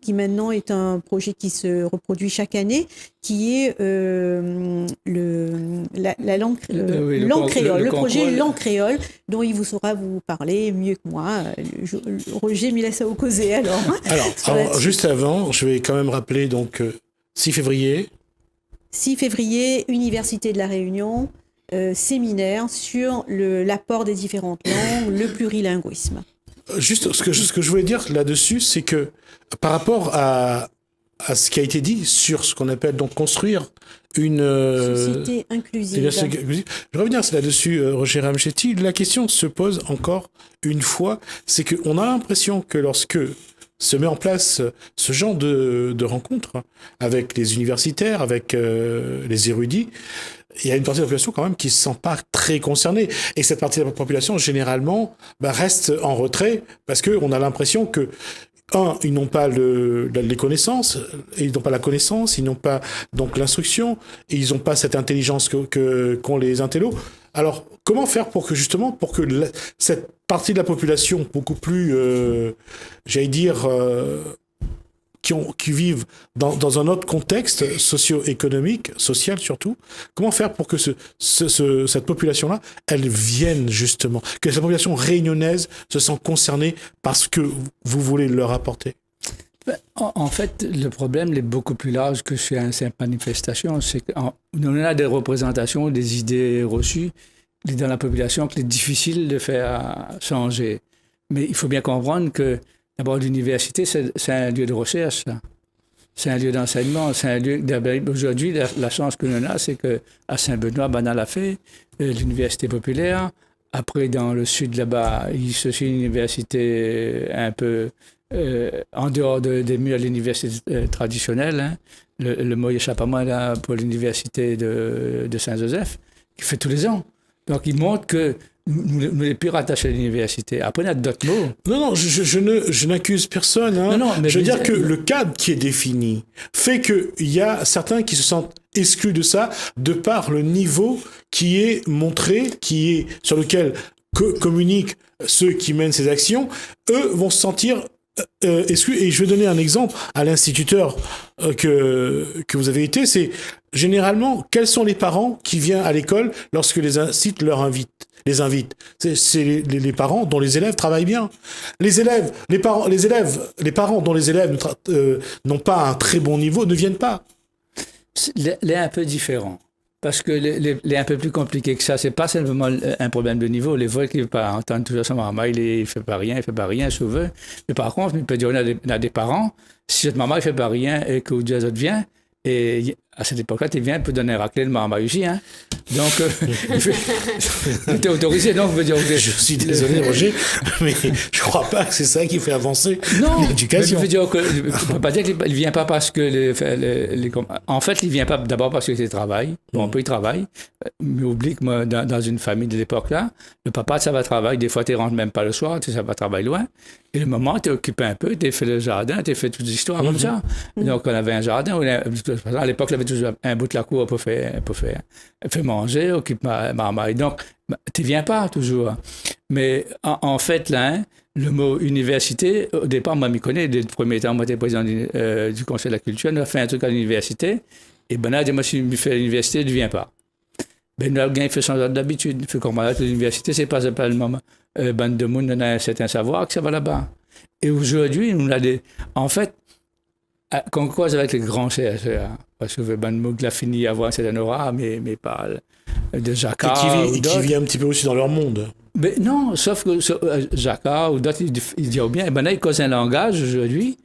qui maintenant est un projet qui se reproduit chaque année, qui est la langue créole, le projet Langue créole, dont il vous saura vous parler mieux que moi. Roger m'y laisse au causer alors. Alors juste avant, je vais quand même rappeler donc 6 février. 6 février, Université de la Réunion, séminaire sur l'apport des différentes langues, le plurilinguisme. Juste ce que je voulais dire là-dessus, c'est que par rapport à ce qui a été dit sur ce qu'on appelle donc construire une société inclusive. Je vais revenir là-dessus, Roger Amchetti. La question se pose encore une fois, c'est qu'on a l'impression que lorsque se met en place ce genre de rencontres avec les universitaires, avec les érudits, il y a une partie de la population quand même qui ne se sent pas très concernée. Et cette partie de la population, généralement, reste en retrait parce qu'on a l'impression que ils n'ont pas les connaissances, ils n'ont pas la connaissance, ils n'ont pas donc l'instruction, et ils n'ont pas cette intelligence qu'ont les intellos. Alors, comment faire pour que cette partie de la population beaucoup plus, j'allais dire, qui vivent dans un autre contexte socio-économique, social surtout, comment faire pour que cette population-là, elle vienne justement, que cette population réunionnaise se sent concernée par ce que vous voulez leur apporter? En fait, le problème est beaucoup plus large que cette manifestation. C'est qu'on a des représentations, des idées reçues dans la population qu'il est difficile de faire changer. Mais il faut bien comprendre que d'abord, l'université, c'est un lieu de recherche. Ça. C'est un lieu d'enseignement. C'est un lieu. Aujourd'hui, la chance que l'on a, c'est qu'à Saint-Benoît, Banal a fait l'université populaire. Après, dans le sud, là-bas, il y a aussi une université un peu en dehors des murs de l'université traditionnelle. Hein. Le mot échappe à moi là, pour l'université de Saint-Joseph, qui fait tous les ans. Donc, il montre que nous les plus rattachés à l'université. Après, il y a d'autres mots. Non, je n'accuse personne. Hein. Non, mais je veux dire que le cadre qui est défini fait qu'il y a certains qui se sentent exclus de ça de par le niveau qui est montré, sur lequel communiquent ceux qui mènent ces actions. Eux vont se sentir exclus. Et je vais donner un exemple à l'instituteur que vous avez été. C'est généralement, quels sont les parents qui viennent à l'école lorsque les instituts les invitent? C'est les parents dont les élèves travaillent bien. Les parents dont les élèves n'ont pas un très bon niveau ne viennent pas. C'est un peu différent. Parce que les un peu plus compliqué que ça, c'est pas seulement un problème de niveau. Les vols qui ne veulent pas entendre toujours son maman, il fait pas rien, souvent. Mais par contre, il peut dire, on a des parents, si votre maman ne fait pas rien et que Dieu vient, et à cette époque-là, tu viens pour donner un raclette de maman aussi, hein. Donc, tu es autorisé, donc, veut dire. Je suis désolé, Roger, mais je crois pas que c'est ça qui fait avancer l'éducation. Non, je veux dire que, on peut pas dire qu'il vient pas parce que en fait, il vient pas d'abord parce qu'il travaille. Bon, il travaille, mais oublie que moi, dans une famille de l'époque-là, le papa, ça va travailler. Des fois, tu rentres même pas le soir, ça va travailler loin. Et le moment, tu es occupé un peu, tu fait le jardin, tu fait toutes les histoires comme ça. Donc, on avait un jardin, à l'époque, il y avait toujours un bout de la cour pour faire manger, occupe ma maman. Donc, tu ne viens pas toujours. Mais en fait, là, hein, le mot université, au départ, moi, je m'y connais. Dès le premier temps, moi, j'étais président du Conseil de la Culture. On a fait un truc à l'université. Et ben là, moi, si je fais à l'université, je ne viens pas. Ben là, le gars, il fait changer d'habitude. Il fait comme à l'université, c'est pas simplement bande de monde, on a un certain savoir que ça va là-bas. Et aujourd'hui, on a en fait, qu'on croise avec les grands chercheurs, parce que Ben Moug a fini à avoir un certain aura, mais pas de Jacquard. Et qui vit un petit peu aussi dans leur monde. Mais non, sauf que Jacquard ou d'autres, ils disent bien, Ben là, il cause un langage aujourd'hui.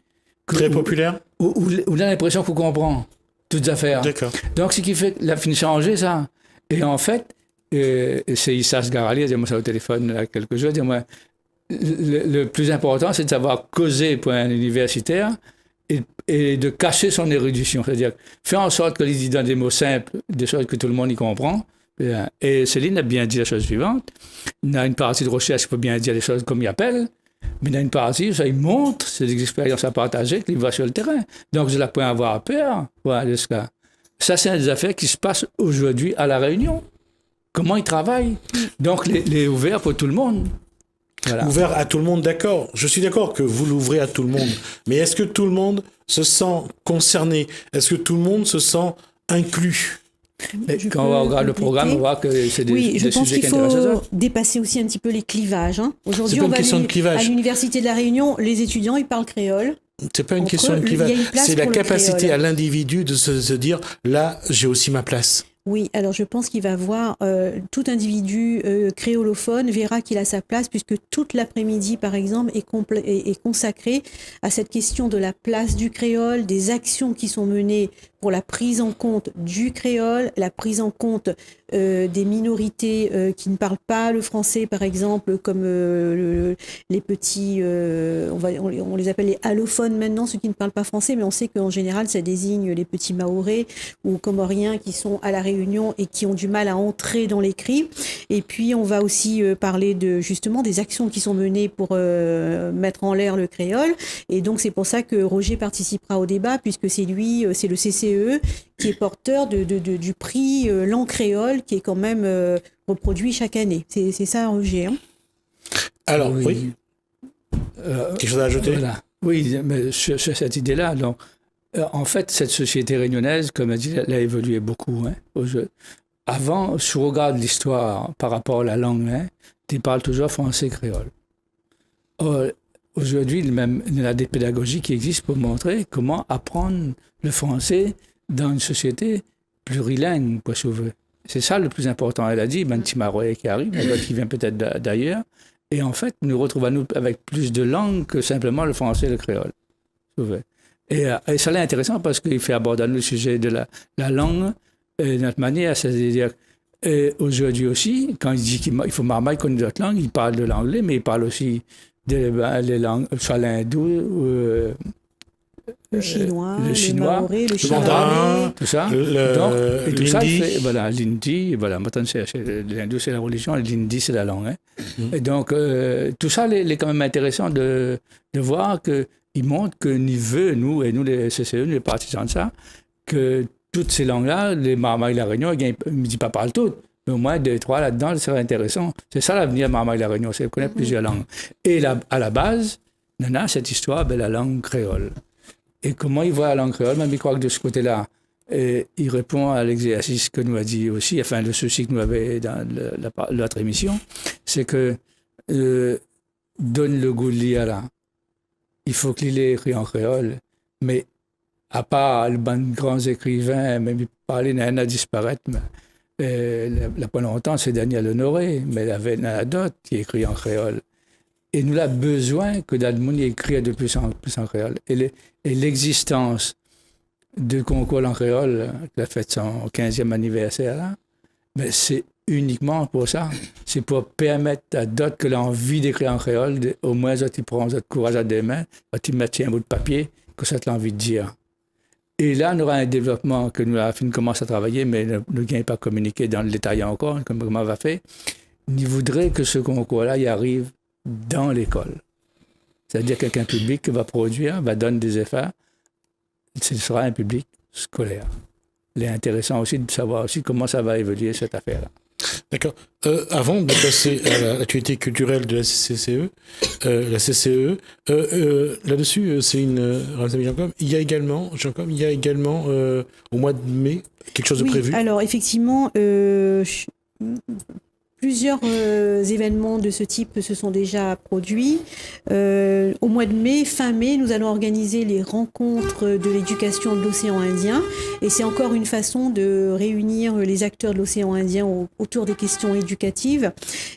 Très populaire. Où on a l'impression qu'on comprend toutes les affaires. D'accord. Donc, ce qui fait qu'il a fini de changer ça. Et en fait, c'est Issa Sgarali, il a dit moi ça au téléphone il y a quelques jours, il dit moi, le plus important, c'est de savoir causer pour un universitaire et de cacher son érudition. C'est-à-dire faire en sorte qu'il dit dans des mots simples, des choses que tout le monde y comprend. Et Céline a bien dit la chose suivante. Il y a une partie de recherche qui peut bien dire les choses comme il appelle, mais il y a une partie, ça il montre, c'est des expériences à partager qu'il va sur le terrain. Donc, je ne la peux avoir peur. Voilà, ça, c'est des affaires qui se passent aujourd'hui à La Réunion. Comment ils travaillent. Donc, les ouverts pour tout le monde. Voilà. Ouvert à tout le monde, d'accord. Je suis d'accord que vous l'ouvrez à tout le monde. Mais est-ce que tout le monde se sent concerné? Est-ce que tout le monde se sent inclus? Quand on regarde le programme, on voit que c'est des sujets qui intéressent. Oui, je pense qu'il faut dépasser aussi un petit peu les clivages. Hein. Aujourd'hui, on va à l'Université de La Réunion, les étudiants, ils parlent créole. C'est pas une question de clivage, c'est la capacité à l'individu de se dire, là, j'ai aussi ma place. Oui, alors je pense qu'il va voir, tout individu créolophone verra qu'il a sa place, puisque toute l'après-midi, par exemple, est consacrée à cette question de la place du créole, des actions qui sont menées pour la prise en compte du créole, la prise en compte des minorités qui ne parlent pas le français, par exemple, comme les petits, on les appelle les allophones maintenant, ceux qui ne parlent pas français, mais on sait qu'en général, ça désigne les petits mahorais ou comoriens qui sont à La Réunion et qui ont du mal à entrer dans l'écrit. Et puis, on va aussi parler justement des actions qui sont menées pour mettre en l'air le créole. Et donc, c'est pour ça que Roger participera au débat, puisque c'est le CCE qui est porteur du prix langue créole, qui est quand même reproduit chaque année. C'est ça, Roger, hein? Alors, oui. Quelque chose à ajouter? Voilà. Oui, mais sur cette idée-là, donc, en fait, cette société réunionnaise, comme elle dit, elle a évolué beaucoup. Hein. Avant, si on regarde l'histoire par rapport à la langue, hein, tu parles toujours français-créole. Aujourd'hui, même, il y a des pédagogies qui existent pour montrer comment apprendre le français dans une société plurilingue, pour sauver. C'est ça le plus important. Elle a dit, Timaroye qui arrive, qui vient peut-être d'ailleurs. Et en fait, nous retrouvons avec plus de langues que simplement le français et le créole. Et ça est intéressant parce qu'il fait aborder le sujet de la langue de notre manière. C'est-à-dire, aujourd'hui aussi, quand il dit qu'il faut marmaille connaître d'autres langues, il parle de l'anglais, mais il parle aussi des langues, soit l'hindou, le chinois, le maoré, le mandarin, tout ça. Et tout ça, voilà, l'hindi, voilà, maintenant, l'hindou, c'est la religion, l'hindi, c'est la langue. Hein. Et donc, tout ça, est quand même intéressant de voir qu'il montre que nous, les CCE, nous, les partisans de ça, que toutes ces langues-là, les Marmaille La Réunion, ils ne disent pas parler toutes, mais au moins 2, 3 là-dedans, ça serait intéressant. C'est ça l'avenir de Marmaille La Réunion, c'est de connaître plusieurs langues. Et à la base, on a cette histoire de la langue créole. Et comment il voit la langue créole, même il croit que de ce côté-là, il répond à l'exercice que nous a dit aussi, enfin le souci que nous avait dans l'autre émission, c'est que donne le goût de lire là. Il faut qu'il ait écrit en créole, mais à part les grands écrivains, même parler n'a disparaître, mais là pas longtemps, c'est Daniel Honoré, mais il avait d'autres qui écrit en créole. Et nous avons besoin que Dalmouni écrit de plus en créole. Et l'existence du concours en créole, qui a fait son 15e anniversaire, là, mais c'est uniquement pour ça. C'est pour permettre à d'autres que l'envie d'écrire en créole, au moins, ils prennent votre courage à des mains, ils mettent un bout de papier, que ça te l'envie de dire. Et là, on aura un développement que nous avons commencé à travailler, mais ne gagne pas communiqué dans le détail encore, comme on va faire. Il voudrait que ce concours-là y arrive dans l'école. C'est-à-dire qu'un public qui va produire, va donner des efforts, ce sera un public scolaire. Il est intéressant aussi de savoir aussi comment ça va évoluer cette affaire-là. D'accord. Avant de passer à l'actualité culturelle de la CCE, là-dessus, Céline Ramsamy-Jacob, il y a également, au mois de mai, quelque chose de prévu? Alors, effectivement, plusieurs événements de ce type se sont déjà produits. Au mois de mai, fin mai, nous allons organiser les rencontres de l'éducation de l'océan Indien. Et c'est encore une façon de réunir les acteurs de l'océan Indien autour des questions éducatives.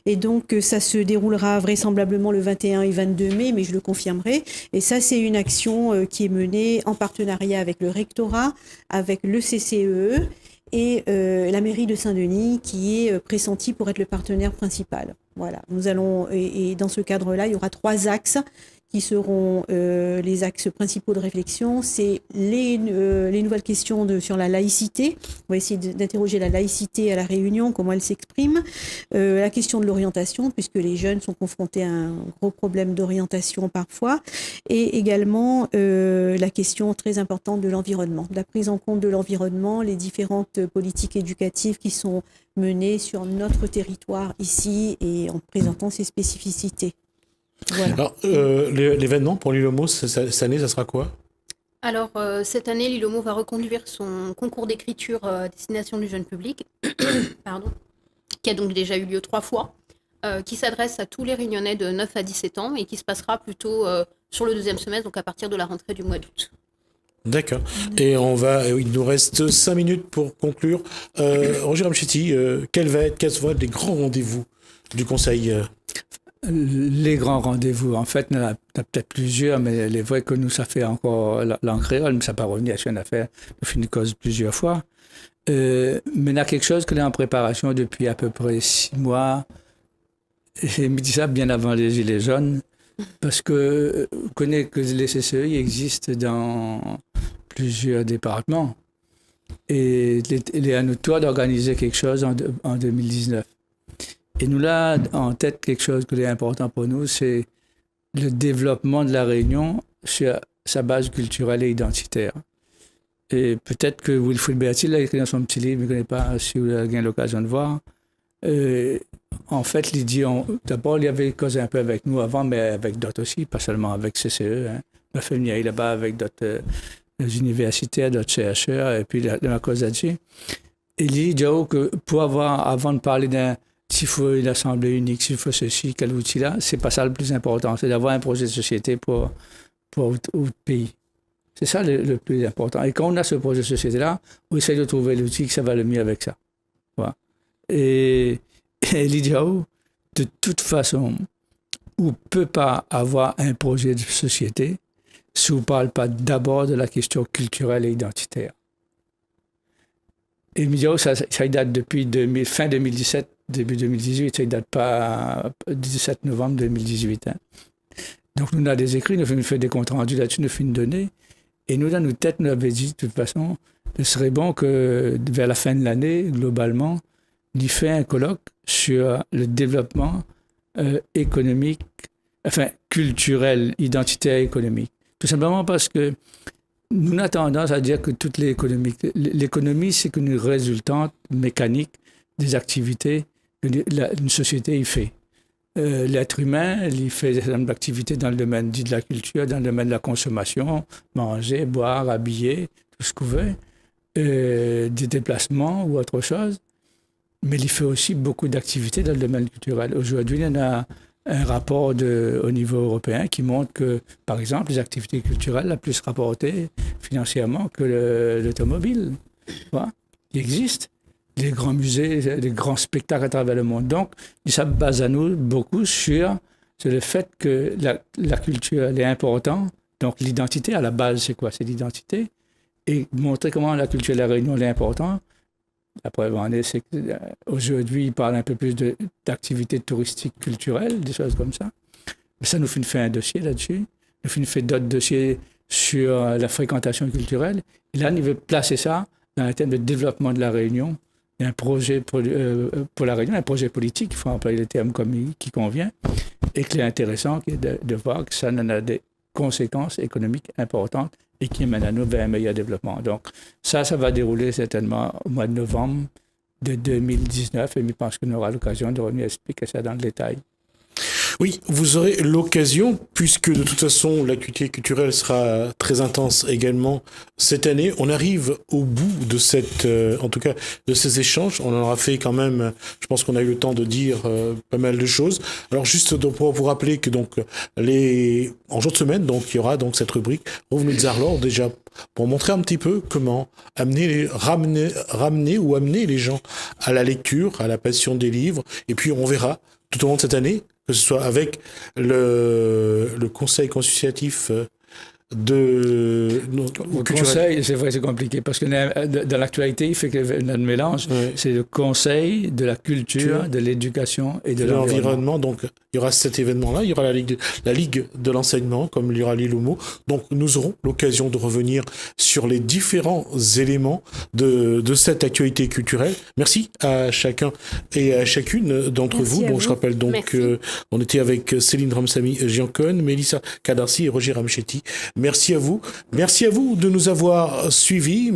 Et donc, ça se déroulera vraisemblablement le 21 et 22 mai, mais je le confirmerai. Et ça, c'est une action qui est menée en partenariat avec le rectorat, avec le CCE, et la mairie de Saint-Denis qui est pressentie pour être le partenaire principal. Voilà, nous allons, et dans ce cadre-là, il y aura 3 axes qui seront les axes principaux de réflexion. C'est les nouvelles questions sur la laïcité. On va essayer d'interroger la laïcité à la Réunion, comment elle s'exprime. La question de l'orientation, puisque les jeunes sont confrontés à un gros problème d'orientation parfois. Et également la question très importante de l'environnement, de la prise en compte de l'environnement, les différentes politiques éducatives qui sont menées sur notre territoire ici et en présentant ses spécificités. Voilà. Alors, l'événement pour l'ILOMO, cette année, ça sera quoi? Alors, cette année, l'ILOMO va reconduire son concours d'écriture à destination du jeune public, qui a donc déjà eu lieu 3 fois, qui s'adresse à tous les Réunionnais de 9 à 17 ans et qui se passera plutôt sur le 2e semestre, donc à partir de la rentrée du mois d'août. D'accord. Et il nous reste 5 minutes pour conclure. Roger Ramchetti, quels vont être les grands rendez-vous du Conseil? Les grands rendez-vous, en fait, il y en a peut-être plusieurs, mais il est vrai que nous, ça fait encore langue créole, mais ça n'a pas revenu à ce qu'on a fait, on fait une cause plusieurs fois. Mais il y a quelque chose que est en préparation depuis à peu près 6 mois, et je me dis ça bien avant les Gilets jaunes, parce que on connaît que les CCE existent dans plusieurs départements, et il est à nous toi d'organiser quelque chose en 2019. Et nous, là, en tête, quelque chose qui est important pour nous, c'est le développement de la Réunion sur sa base culturelle et identitaire. Et peut-être que Wilfrid Bertil l'a écrit dans son petit livre, je ne connais pas si vous avez eu l'occasion de voir. En fait, Lydie, d'abord, il avait causé un peu avec nous avant, mais avec d'autres aussi, pas seulement avec CCE. Hein. On a fait venir là-bas avec d'autres universitaires, d'autres chercheurs, et puis la cause là-dessus. Et il dit que pour avoir, avant de parler s'il faut une assemblée unique, s'il faut ceci, quel outil-là, c'est pas ça le plus important, c'est d'avoir un projet de société pour le pays. C'est ça le plus important. Et quand on a ce projet de société-là, on essaie de trouver l'outil que ça va le mieux avec ça. Voilà. Et Lydia, de toute façon, on ne peut pas avoir un projet de société si on ne parle pas d'abord de la question culturelle et identitaire. Et Lydia, ça date depuis fin 2017, début 2018, ça ne date pas 17 novembre 2018. Hein. Donc, nous avons des écrits, nous avons fait des comptes rendus là-dessus, nous avons fait une donnée. Et nous, dans nos têtes, nous avions dit, de toute façon, ce serait bon que vers la fin de l'année, globalement, il fait un colloque sur le développement économique, enfin culturel, identitaire et économique. Tout simplement parce que nous avons tendance à dire que toute l'économie, c'est une résultante mécanique des activités qu'une société y fait. L'être humain, il fait des activités dans le domaine de la culture, dans le domaine de la consommation, manger, boire, habiller, tout ce qu'on veut, des déplacements ou autre chose. Mais il fait aussi beaucoup d'activités dans le domaine culturel. Aujourd'hui, il y en a un rapport au niveau européen qui montre que, par exemple, les activités culturelles la plus rapportées financièrement que l'automobile. Voilà. Il existe les grands musées, les grands spectacles à travers le monde. Donc, ça base à nous beaucoup sur le fait que la culture elle est importante. Donc, l'identité, à la base, c'est quoi? C'est l'identité. Et montrer comment la culture de la Réunion est importante. La preuve en est, c'est qu'aujourd'hui, il parle un peu plus d'activités touristiques culturelles, des choses comme ça. Mais ça nous fait un dossier là-dessus. Nous fait d'autres dossiers sur la fréquentation culturelle. Et là, il veut placer ça dans un thème de développement de la Réunion. Il y a un projet pour la Réunion, un projet politique, il faut employer le terme qui convient, et qu'il est intéressant de voir que ça en a des conséquences économiques importantes et qui mènent à nous vers un meilleur développement. Donc, ça va dérouler certainement au mois de novembre de 2019 et je pense qu'on aura l'occasion de revenir expliquer ça dans le détail. Oui, vous aurez l'occasion, puisque de toute façon, l'activité culturelle sera très intense également cette année. On arrive au bout de en tout cas, de ces échanges. On en aura fait quand même, je pense qu'on a eu le temps de dire pas mal de choses. Alors, juste pour vous rappeler que donc, en jour de semaine, donc, il y aura donc cette rubrique Revenus de Zarlor, déjà, pour montrer un petit peu comment ramener les gens à la lecture, à la passion des livres. Et puis, on verra tout au long de cette année, que ce soit avec le conseil consultatif Le conseil, c'est vrai, c'est compliqué, parce que dans l'actualité, il fait que notre mélange, c'est le conseil de la culture, de l'éducation et de l'environnement. Donc, il y aura cet événement-là, il y aura la Ligue de l'enseignement, comme il y aura l'ILUMO. Donc, nous aurons l'occasion de revenir sur les différents éléments de cette actualité culturelle. Merci à chacun et à chacune d'entre vous. Bon, je rappelle donc on était avec Céline Ramsamy Giancon, Mélissa Cadarcy et Roger Ramchetti. Merci à vous. Merci à vous de nous avoir suivis.